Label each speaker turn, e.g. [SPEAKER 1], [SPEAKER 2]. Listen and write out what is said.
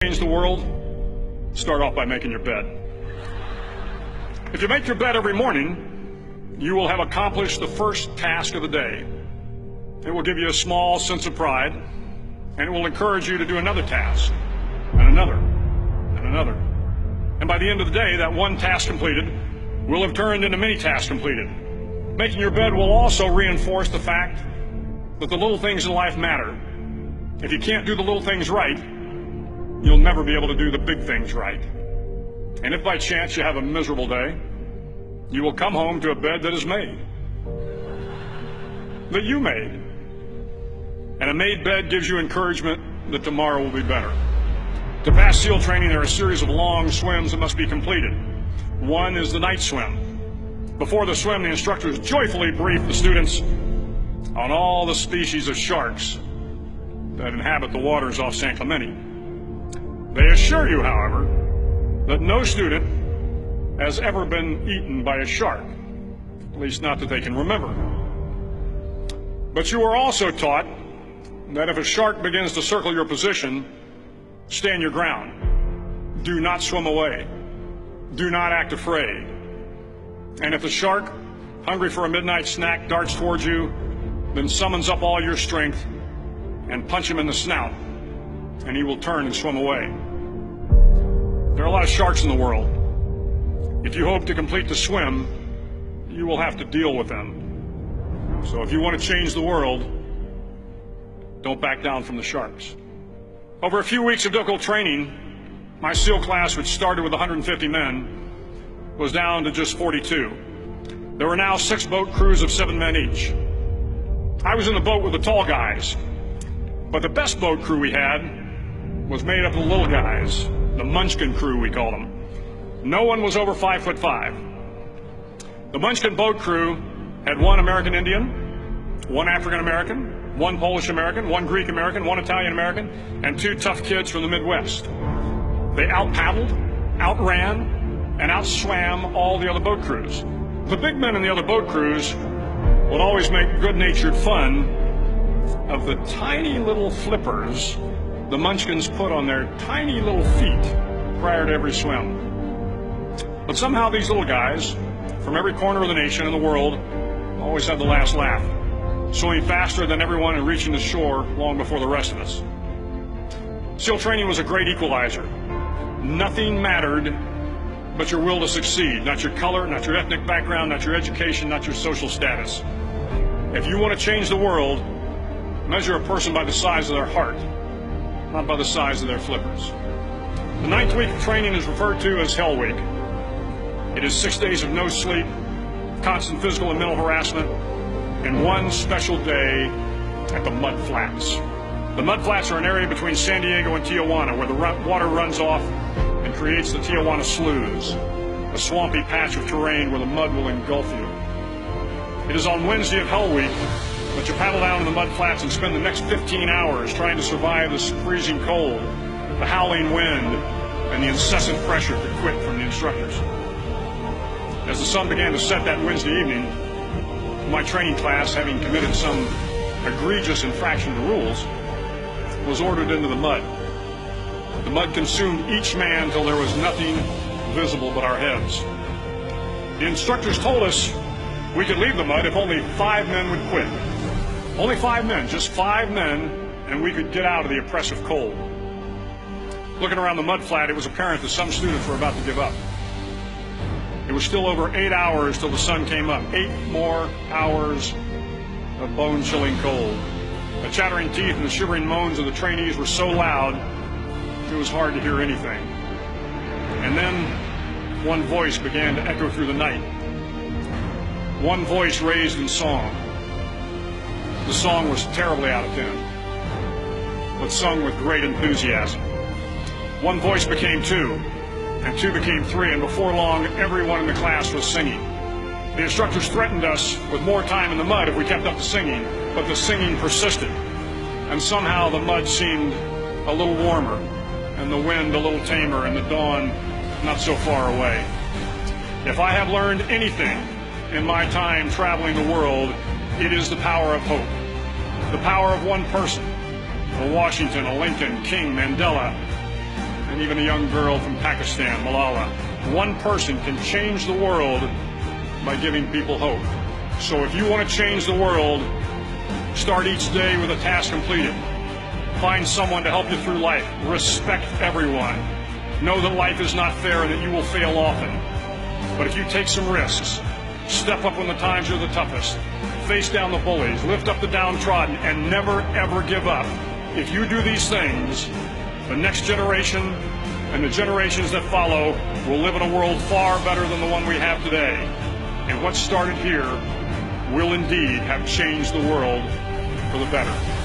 [SPEAKER 1] Change the world, start off by making your bed. If you make your bed every morning, you will have accomplished the first task of the day. It will give you a small sense of pride, and it will encourage you to do another task, and another, and another. And by the end of the day, that one task completed will have turned into many tasks completed. Making your bed will also reinforce the fact that the little things in life matter. If you can't do the little things right, you'll never be able to do the big things right. And if by chance you have a miserable day, you will come home to a bed that is made. That you made. And a made bed gives you encouragement that tomorrow will be better. To pass SEAL training, there are a series of long swims that must be completed. One is the night swim. Before the swim, the instructors joyfully brief the students on all the species of sharks that inhabit the waters off San Clemente. They assure you, however, that no student has ever been eaten by a shark, at least not that they can remember. But you are also taught that if a shark begins to circle your position, stand your ground. Do not swim away. Do not act afraid. And if the shark, hungry for a midnight snack, darts towards you, then summons up all your strength and punch him in the snout, and he will turn and swim away. There are a lot of sharks in the world. If you hope to complete the swim, you will have to deal with them. So if you want to change the world, don't back down from the sharks. Over a few weeks of difficult training, my SEAL class, which started with 150 men, was down to just 42. There were now 6 boat crews of 7 men each. I was in the boat with the tall guys, but the best boat crew we had was made up of the little guys, the Munchkin crew, we called them. No one was over 5'5". The Munchkin boat crew had 1 American Indian, 1 African American, 1 Polish American, 1 Greek American, 1 Italian American, and 2 tough kids from the Midwest. They out-paddled, outran, and outswam all the other boat crews. The big men in the other boat crews would always make good-natured fun of the tiny little flippers the Munchkins put on their tiny little feet prior to every swim. But somehow these little guys from every corner of the nation and the world always had the last laugh, swimming faster than everyone and reaching the shore long before the rest of us. SEAL training was a great equalizer. Nothing mattered but your will to succeed, not your color, not your ethnic background, not your education, not your social status. If you want to change the world, measure a person by the size of their heart, not by the size of their flippers. The 9th week of training is referred to as Hell Week. It is 6 days of no sleep, constant physical and mental harassment, and 1 special day at the Mud Flats. The Mud Flats are an area between San Diego and Tijuana where the water runs off and creates the Tijuana Sloughs, a swampy patch of terrain where the mud will engulf you. It is on Wednesday of Hell Week that you paddle down to the Mud Flats and spend the next 15 hours trying to survive the freezing cold, the howling wind, and the incessant pressure to quit from the instructors. As the sun began to set that Wednesday evening, my training class, having committed some egregious infraction to rules, was ordered into the mud. The mud consumed each man till there was nothing visible but our heads. The instructors told us we could leave the mud if only 5 men would quit. Only 5 men, just 5 men, and we could get out of the oppressive cold. Looking around the mud flat, it was apparent that some students were about to give up. It was still over 8 hours till the sun came up. 8 more hours of bone-chilling cold. The chattering teeth and the shivering moans of the trainees were so loud, it was hard to hear anything. And then one voice began to echo through the night. One voice raised in song. The song was terribly out of tune, but sung with great enthusiasm. One voice became 2, and 2 became 3, and before long, everyone in the class was singing. The instructors threatened us with more time in the mud if we kept up the singing, but the singing persisted, and somehow the mud seemed a little warmer, and the wind a little tamer, and the dawn not so far away. If I have learned anything in my time traveling the world, it is the power of hope. The power of one person, a Washington, a Lincoln, King, Mandela, and even a young girl from Pakistan, Malala. One person can change the world by giving people hope. So if you want to change the world, start each day with a task completed. Find someone to help you through life. Respect everyone. Know that life is not fair and that you will fail often. But if you take some risks, step up when the times are the toughest, face down the bullies, lift up the downtrodden, and never ever give up. If you do these things, the next generation and the generations that follow will live in a world far better than the one we have today. And what started here will indeed have changed the world for the better.